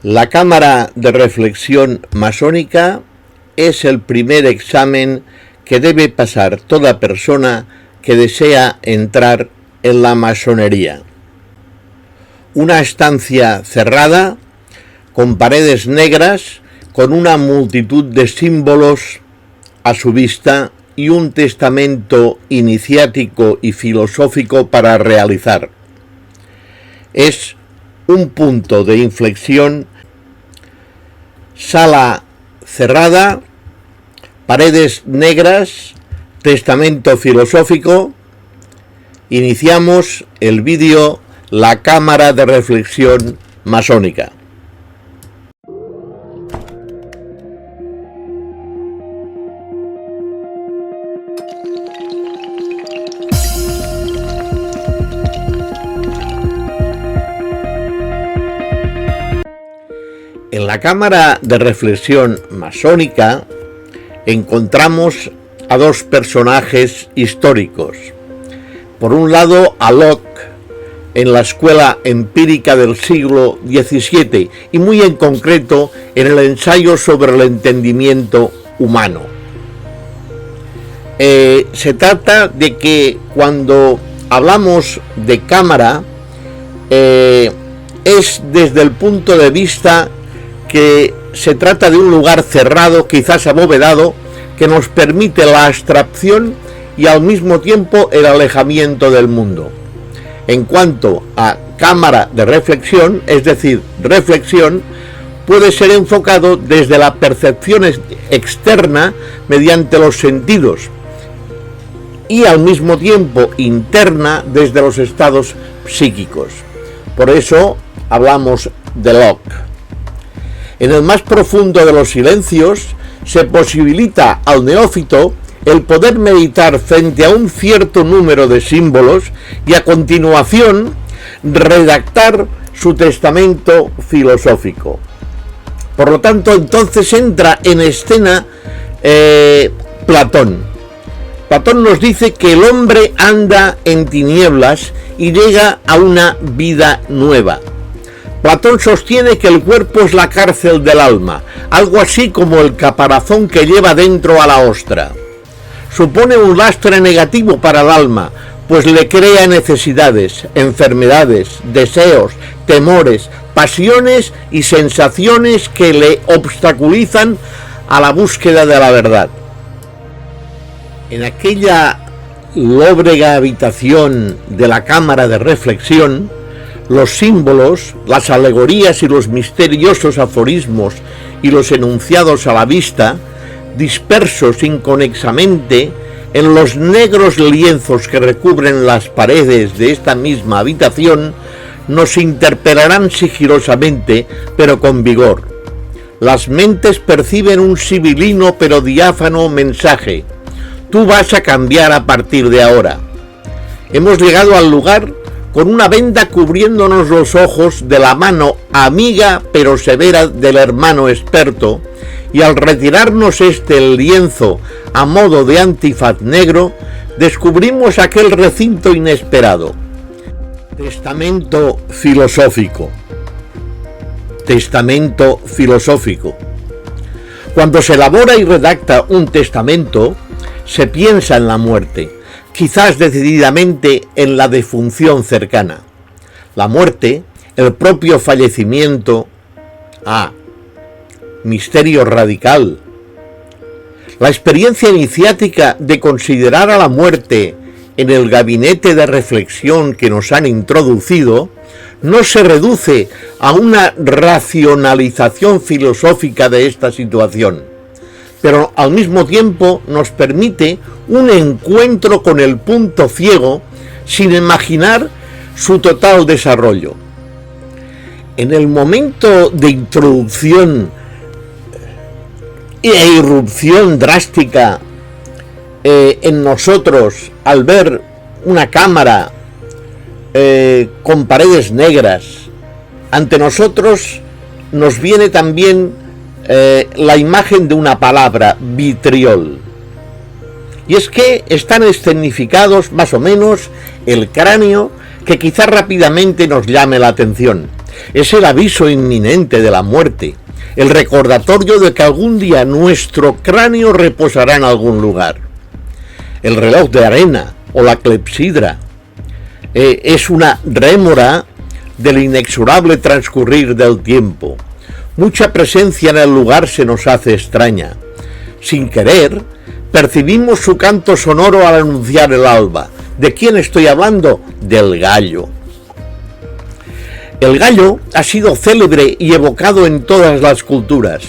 La cámara de reflexión masónica es el primer examen que debe pasar toda persona que desea entrar en la masonería. Una estancia cerrada, con paredes negras, con una multitud de símbolos a su vista y un testamento iniciático y filosófico para realizar. Es un punto de inflexión, sala cerrada, paredes negras, testamento filosófico. Iniciamos el vídeo La cámara de reflexión masónica. En la cámara de reflexión masónica encontramos a dos personajes históricos. Por un lado, a Locke, en la escuela empírica del siglo XVII, y muy en concreto en el ensayo sobre el entendimiento humano. Se trata de que cuando hablamos de cámara, es desde el punto de vista que se trata de un lugar cerrado, quizás abovedado, que nos permite la abstracción y al mismo tiempo el alejamiento del mundo. En cuanto a cámara de reflexión, es decir, reflexión, puede ser enfocado desde la percepción externa mediante los sentidos y al mismo tiempo interna desde los estados psíquicos. Por eso hablamos de Locke. En el más profundo de los silencios se posibilita al neófito el poder meditar frente a un cierto número de símbolos y a continuación redactar su testamento filosófico. Por lo tanto, entonces entra en escena Platón. Platón nos dice que el hombre anda en tinieblas y llega a una vida nueva. Platón sostiene que el cuerpo es la cárcel del alma, algo así como el caparazón que lleva dentro a la ostra. Supone un lastre negativo para el alma, pues le crea necesidades, enfermedades, deseos, temores, pasiones y sensaciones que le obstaculizan a la búsqueda de la verdad. En aquella lóbrega habitación de la cámara de reflexión, los símbolos, las alegorías y los misteriosos aforismos y los enunciados a la vista, dispersos inconexamente en los negros lienzos que recubren las paredes de esta misma habitación, nos interpelarán sigilosamente, pero con vigor. Las mentes perciben un sibilino pero diáfano mensaje: tú vas a cambiar a partir de ahora. Hemos llegado al lugar con una venda cubriéndonos los ojos de la mano amiga pero severa del hermano experto, y al retirarnos el lienzo a modo de antifaz negro, descubrimos aquel recinto inesperado. Testamento filosófico. Testamento filosófico. Cuando se elabora y redacta un testamento, se piensa en la muerte, quizás decididamente en la defunción cercana. La muerte, el propio fallecimiento, misterio radical. La experiencia iniciática de considerar a la muerte en el gabinete de reflexión que nos han introducido no se reduce a una racionalización filosófica de esta situación, pero al mismo tiempo nos permite un encuentro con el punto ciego sin imaginar su total desarrollo. En el momento de introducción e irrupción drástica en nosotros al ver una cámara con paredes negras, ante nosotros nos viene también la imagen de una palabra: vitriol. Y es que están escenificados más o menos el cráneo, que quizá rápidamente nos llame la atención. Es el aviso inminente de la muerte, el recordatorio de que algún día nuestro cráneo reposará en algún lugar. El reloj de arena o la clepsidra es una rémora del inexorable transcurrir del tiempo. Mucha presencia en el lugar se nos hace extraña. Sin querer, percibimos su canto sonoro al anunciar el alba. ¿De quién estoy hablando? Del gallo. El gallo ha sido célebre y evocado en todas las culturas.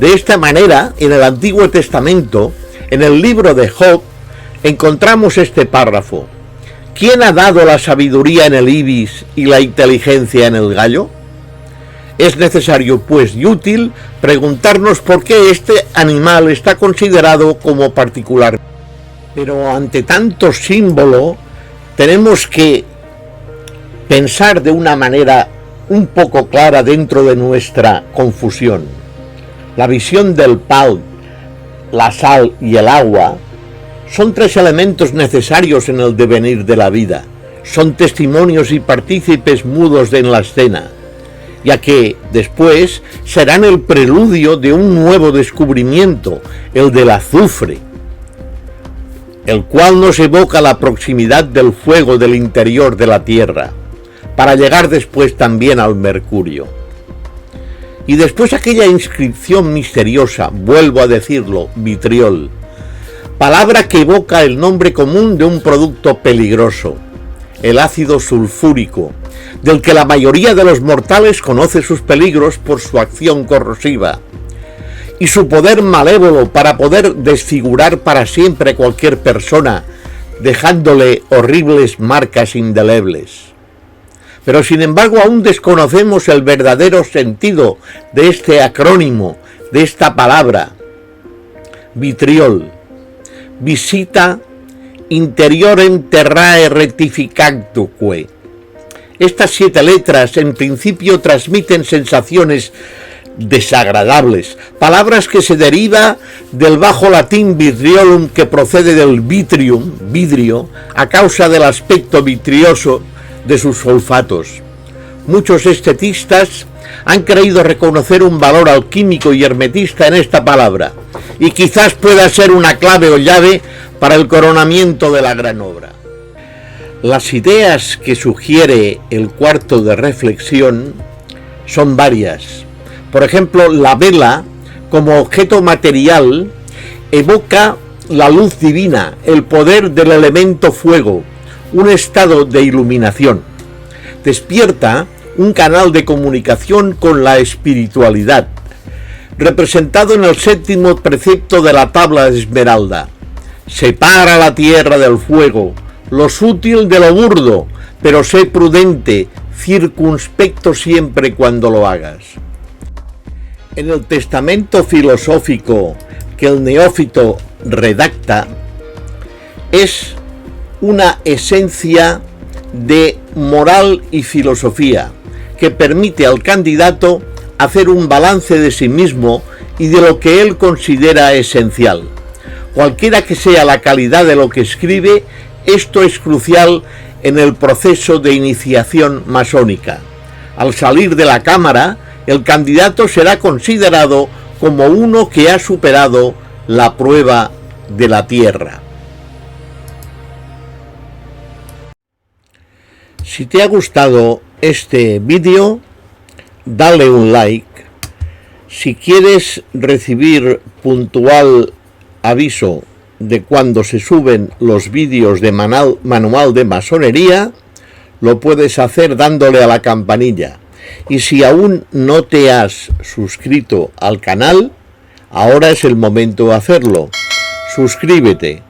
De esta manera, en el Antiguo Testamento, en el libro de Job, encontramos este párrafo. ¿Quién ha dado la sabiduría en el ibis y la inteligencia en el gallo? Es necesario, pues, y útil preguntarnos por qué este animal está considerado como particular. Pero ante tanto símbolo, tenemos que pensar de una manera un poco clara dentro de nuestra confusión. La visión del pan, la sal y el agua son tres elementos necesarios en el devenir de la vida. Son testimonios y partícipes mudos en la escena, ya que después serán el preludio de un nuevo descubrimiento, el del azufre, el cual nos evoca la proximidad del fuego del interior de la Tierra, para llegar después también al mercurio. Y después aquella inscripción misteriosa, vuelvo a decirlo, vitriol, palabra que evoca el nombre común de un producto peligroso, el ácido sulfúrico, del que la mayoría de los mortales conoce sus peligros por su acción corrosiva y su poder malévolo para poder desfigurar para siempre cualquier persona, dejándole horribles marcas indelebles. Pero sin embargo aún desconocemos el verdadero sentido de este acrónimo, de esta palabra, vitriol, visita interiorem terrae rectificatque. Estas 7 letras en principio transmiten sensaciones desagradables, palabras que se deriva del bajo latín vitriolum, que procede del vitrium, vidrio, a causa del aspecto vitrioso de sus olfatos. Muchos estetistas han creído reconocer un valor alquímico y hermetista en esta palabra, y quizás pueda ser una clave o llave para el coronamiento de la gran obra. Las ideas que sugiere el cuarto de reflexión son varias. Por ejemplo, la vela, como objeto material, evoca la luz divina, el poder del elemento fuego, un estado de iluminación. Despierta un canal de comunicación con la espiritualidad, representado en el 7º precepto de la tabla de esmeralda. Separa la tierra del fuego, lo sutil de lo burdo, pero sé prudente, circunspecto siempre cuando lo hagas. En el testamento filosófico que el neófito redacta, es una esencia de moral y filosofía que permite al candidato hacer un balance de sí mismo y de lo que él considera esencial. Cualquiera que sea la calidad de lo que escribe, esto es crucial en el proceso de iniciación masónica. Al salir de la cámara, el candidato será considerado como uno que ha superado la prueba de la tierra. Si te ha gustado este vídeo, dale un like. Si quieres recibir puntual aviso de cuando se suben los vídeos de manual de masonería, lo puedes hacer dándole a la campanilla. Y si aún no te has suscrito al canal, ahora es el momento de hacerlo. Suscríbete.